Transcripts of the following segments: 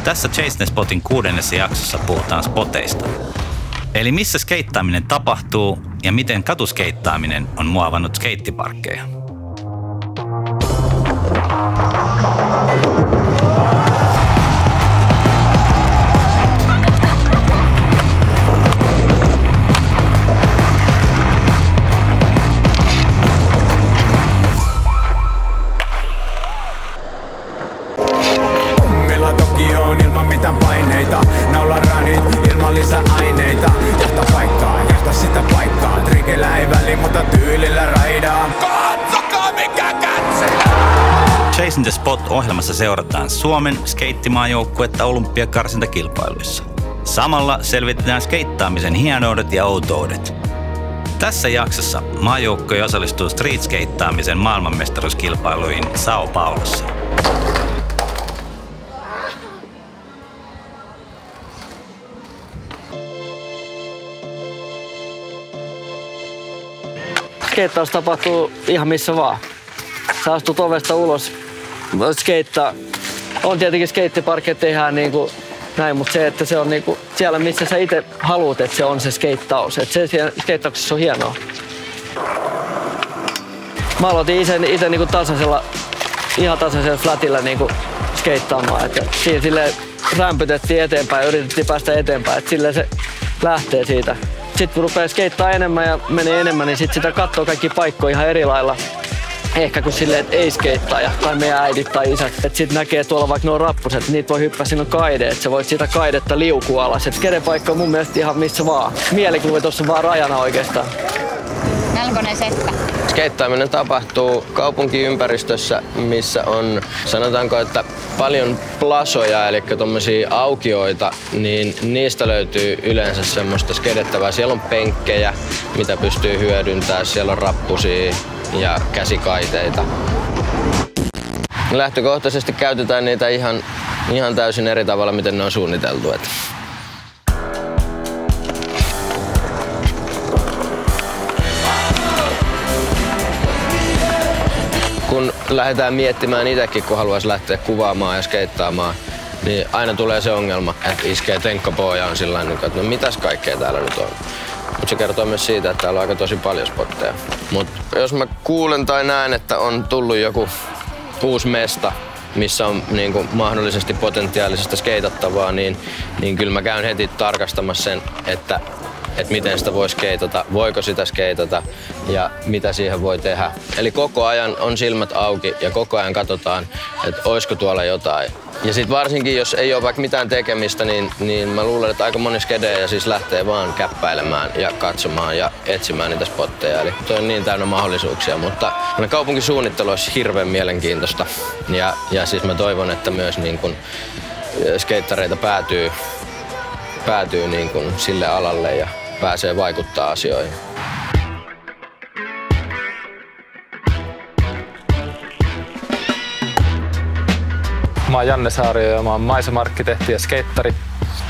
Tässä Chase the Spotin 6. jaksossa puhutaan spoteista. Eli missä skeittaaminen tapahtuu ja miten katuskeittaaminen on muovannut skeittiparkkeja. Paineita, naula ranit ilman lisäaineita. Johta paikkaa, johta sitä paikkaa. Trikellä ei väli, mutta tyylillä raidaa. Katsokaa mikä kätsillä! Chase the Spot-ohjelmassa seurataan Suomen skeittimaajoukkuetta olympiakarsintakilpailuissa. Samalla selvitetään skeittaamisen hienoudet ja outoudet. Tässä jaksossa maajoukkue osallistuu street-skeittaamisen maailmanmestaruuskilpailuihin São Paulossa. Skeittaus tapahtuu ihan missä vaan. Sä astut ovesta ulos, voit skeittaa. On tietenkin skeittiparkkeja tehdään niinku näin, mutta se, että se on niinku siellä, missä sä itse haluat, että se on se skeittaus. Että se siellä skeittauksessa on hienoa. Mä aloitin itse niinku ihan tasaisella flatilla niinku skeittaamaan. Että siinä silleen rämpytettiin eteenpäin ja yritettiin päästä eteenpäin. Että silleen se lähtee siitä. Sitten kun rupeaa skeittaa enemmän ja menee enemmän, niin sitten sitä katsoo kaikki paikkoja ihan eri lailla. Ehkä kuin silleen, että ei skeittaaja tai meidän äidit tai isät. Että sitten näkee tuolla vaikka nuo rappuset, niitä voi hyppää, siinä on kaide, että sä voit sitä kaidetta liukua alas. Että skedepaikka on mun mielestä ihan missä vaan. Mielikuva tuossa on vaan rajana oikeastaan. Melkoinen seppä. Skeittaaminen tapahtuu kaupunkiympäristössä, missä on, sanotaanko, että paljon plasoja, eli tommosia aukioita, niin niistä löytyy yleensä semmoista skedettävää. Siellä on penkkejä, mitä pystyy hyödyntämään, siellä on rappusia ja käsikaiteita. Lähtökohtaisesti käytetään niitä ihan täysin eri tavalla, miten ne on suunniteltu. Kun lähdetään miettimään itsekin, kun haluaisi lähteä kuvaamaan ja skeittaamaan, niin aina tulee se ongelma, että iskee tenkkapoja on sillain, että no mitäs kaikkea täällä nyt on. Mutta se kertoo myös siitä, että täällä on aika tosi paljon spotteja. Mutta jos mä kuulen tai näen, että on tullut joku uusi mesta, missä on niin kuin mahdollisesti potentiaalisesta skeitattavaa, niin kyllä mä käyn heti tarkastamassa sen, että miten sitä voi skeitata, voiko sitä skeitata ja mitä siihen voi tehdä. Eli koko ajan on silmät auki ja koko ajan katsotaan, että olisiko tuolla jotain. Ja sitten varsinkin, jos ei ole vaikka mitään tekemistä, niin mä luulen, että aika moni skedejä siis lähtee vaan käppäilemään ja katsomaan ja etsimään niitä spotteja. Eli toi on niin täynnä mahdollisuuksia, mutta kaupunkisuunnittelu olisi hirveän mielenkiintoista. Ja siis mä toivon, että myös niin kun skeittareita päätyy niin kun sille alalle ja pääsee vaikuttaa asioihin. Mä oon Janne Saario ja mä oon maisema-arkkitehti ja skeittari.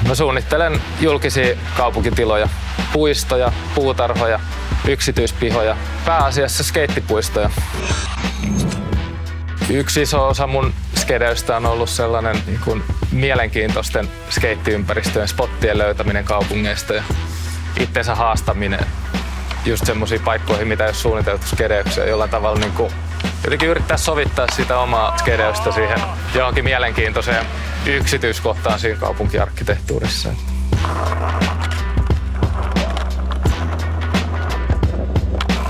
Mä suunnittelen julkisia kaupunkitiloja, puistoja, puutarhoja, yksityispihoja, pääasiassa skeittipuistoja. Yksi iso osa mun skedeystä on ollut sellainen niin kuin mielenkiintoisten skeittiympäristöjen spottien löytäminen kaupungeista ja itsensä haastaminen just semmoisiin paikkoihin, mitä ei ole suunniteltu skedeyksiä jollain tavalla niin kuin jotenkin yrittää sovittaa sitä omaa skedeystä siihen johonkin mielenkiintoiseen yksityiskohtaan siinä kaupunkiarkkitehtuurissa.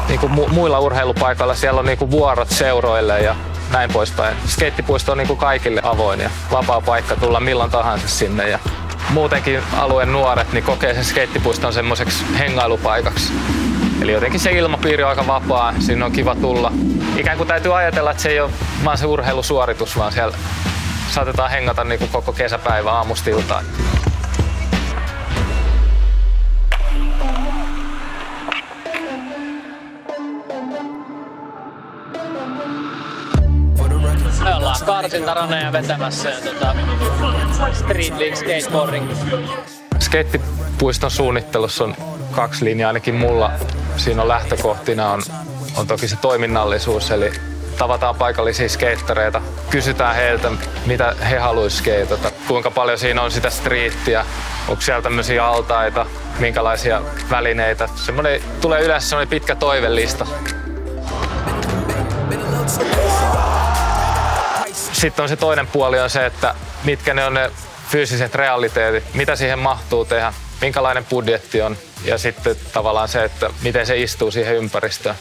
Niin kuin muilla urheilupaikoilla siellä on niin kuin vuorot seuroille ja näin poispäin. Skeittipuisto on niin kuin kaikille avoin ja vapaa paikka tulla milloin tahansa sinne. Ja muutenkin alueen nuoret niin kokee sen skeittipuiston semmoiseksi hengailupaikaksi. Eli jotenkin se ilmapiiri on aika vapaa, sinne on kiva tulla. Ikään kuin täytyy ajatella, että se ei ole vaan se urheilusuoritus, vaan siellä saatetaan hengata niin kuin koko kesäpäivä aamusta iltaan. Me ollaan karsintaraneja vetämässä ja Street League Skateboarding. Skeittipuiston suunnittelussa on kaksi linjaa, ainakin mulla. Siinä on lähtökohtina on toki se toiminnallisuus, eli tavataan paikallisia skeittareita, kysytään heiltä, mitä he haluaisivat skeitata, kuinka paljon siinä on sitä striittiä, onko siellä tämmöisiä altaita, minkälaisia välineitä. Tulee yleensä semmoinen pitkä toivelista. Sitten on se toinen puoli on se, että mitkä ne on ne fyysiset realiteetit, mitä siihen mahtuu tehdä, minkälainen budjetti on ja sitten tavallaan se, että miten se istuu siihen ympäristöön.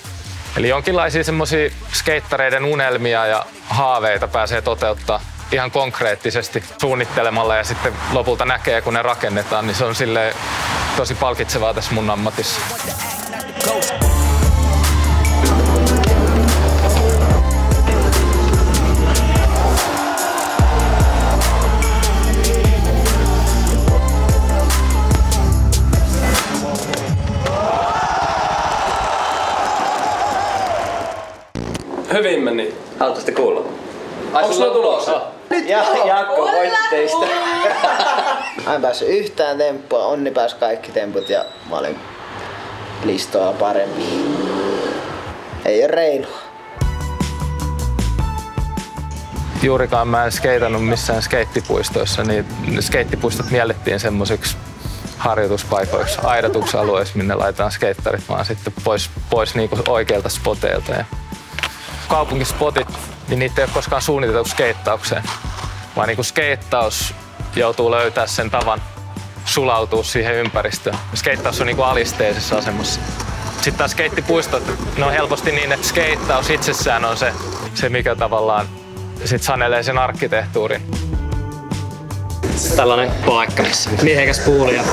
Eli jonkinlaisia semmoisia skeittareiden unelmia ja haaveita pääsee toteuttaa ihan konkreettisesti suunnittelemalla ja sitten lopulta näkee, kun ne rakennetaan, niin se on silleen tosi palkitsevaa tässä mun ammatissa. Hyvin meni. Haluaisitte kuulla? Onko sulla tulossa? Jaakko voitti teistä. Mä en päässyt yhtään temppua, Onni pääsi kaikki temput ja mä olin listoa parempi. Ei oo reilua. Juurikaan mä en skeitannut missään skeittipuistoissa, niin skeittipuistot miellettiin semmoisiksi harjoituspaikoiksi, aidatusalueiksi, minne laitetaan skeittarit vaan sitten pois niinku oikeilta spoteilta. Ja kaupunkispotit, niin niitä ei ole koskaan suunniteltu skeittaukseen, vaan niinku skeittaus joutuu löytää sen tavan sulautua siihen ympäristöön. Skeittaus on niinku alisteisessa asemassa. Sitten taas skeittipuistot, ne on helposti niin, että skeittaus itsessään on se mikä tavallaan sit sanelee sen arkkitehtuurin. Tällainen paikka, missä miehekäs puuli ja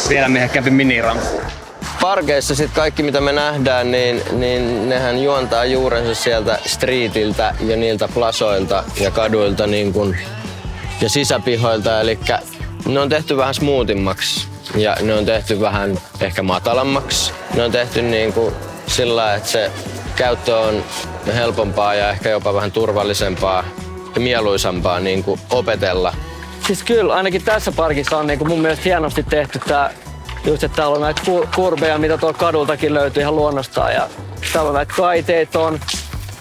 vielä miehekämpi minirampu. Parkeissa sit kaikki mitä me nähdään, niin nehän juontaa juurensa sieltä streetiltä ja niiltä plasoilta ja kaduilta niin kun, ja sisäpihoilta. Eli ne on tehty vähän smoothimmaksi ja ne on tehty vähän ehkä matalammaksi. Ne on tehty niin kuin sillä, että se käyttö on helpompaa ja ehkä jopa vähän turvallisempaa ja mieluisampaa niin kuin opetella. Siis kyllä, ainakin tässä parkissa on niin kuin mun mielestä hienosti tehty tää. Just, että täällä on näitä kurbeja, mitä tuolla kadultakin löytyy ihan luonnostaan. Ja täällä on näitä kaiteita, on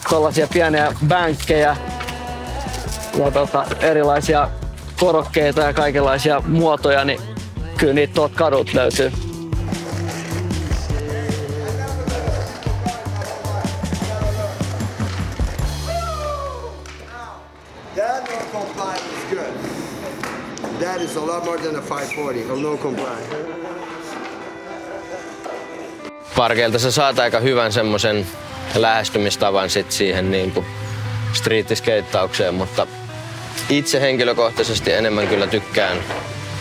tuollaisia pieniä bänkkejä ja erilaisia korokkeita ja kaikenlaisia muotoja, niin kyllä niitä tuolta kadulta löytyy. That no compliance is good. That is a lot more than a 540 of no compliance. Parkeilta sä saat aika hyvän semmoisen lähestymistavan sit siihen niinku streettiskeittaukseen, mutta itse henkilökohtaisesti enemmän kyllä tykkään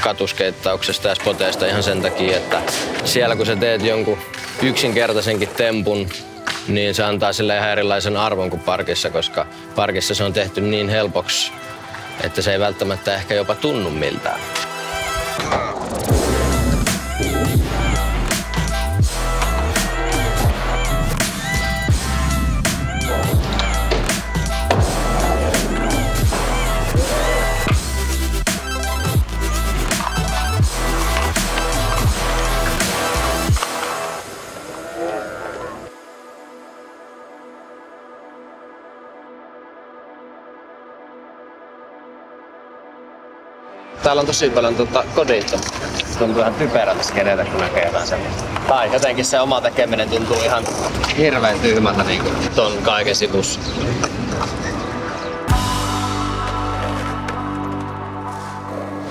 katuskeittauksesta ja spoteista ihan sen takia, että siellä kun sä teet jonkun yksinkertaisenkin tempun, niin se antaa sille ihan erilaisen arvon kuin parkissa, koska parkissa se on tehty niin helpoksi, että se ei välttämättä ehkä jopa tunnu miltään. Täällä on tosi paljon kodita. Tuntuu ihan typerältä skeneitä, kun näkee jotain semmoista. Tai jotenkin se oma tekeminen tuntuu ihan hirveän tyhmältä niin ton kaiken sivussa.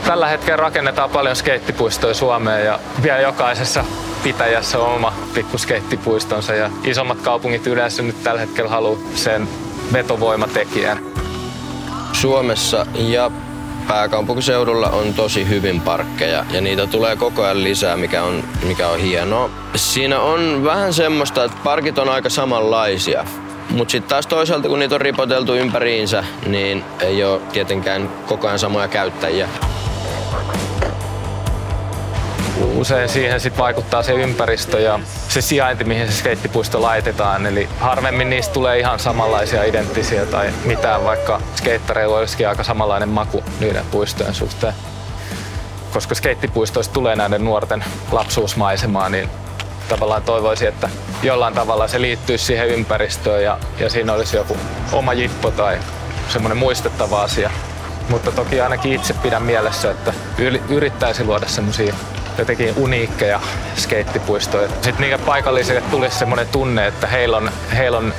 Tällä hetkellä rakennetaan paljon skeittipuistoja Suomeen ja vielä jokaisessa pitäjässä on oma pikku skeittipuistonsa ja isommat kaupungit yleensä nyt tällä hetkellä haluaa sen vetovoimatekijän. Suomessa ja pääkaupunkiseudulla on tosi hyvin parkkeja ja niitä tulee koko ajan lisää, mikä on hienoa. Siinä on vähän semmoista, että parkit on aika samanlaisia, mutta sitten taas toisaalta kun niitä on ripoteltu ympäriinsä, niin ei ole tietenkään koko ajan samoja käyttäjiä. Usein siihen sit vaikuttaa se ympäristö ja se sijainti, mihin se skeittipuisto laitetaan. Eli harvemmin niistä tulee ihan samanlaisia identtisiä tai mitään, vaikka skeittareilla olisikin aika samanlainen maku niiden puistojen suhteen. Koska skeittipuistoista tulee näiden nuorten lapsuusmaisemaa, niin tavallaan toivoisin, että jollain tavalla se liittyisi siihen ympäristöön ja siinä olisi joku oma jippo tai semmoinen muistettava asia. Mutta toki ainakin itse pidän mielessä, että yrittäisi luoda semmoisia jotenkin uniikkeja skeittipuistoja. Sitten niille paikallisille tulisi semmoinen tunne, että heillä on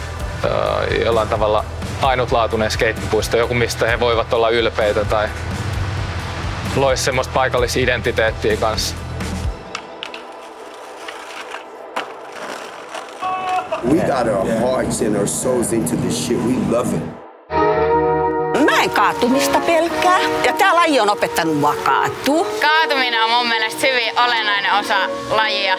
jollain tavalla ainutlaatuinen skeittipuisto, joku mistä he voivat olla ylpeitä tai loisi semmoista paikallisidentiteettiä kanssa. We got our hearts and our souls into this shit. We love it. Mä en kaatumista pelkää ja tää laji on opettanut mua kaatua. Kaatuminen on mun mielestä hyvin olennainen osa lajia.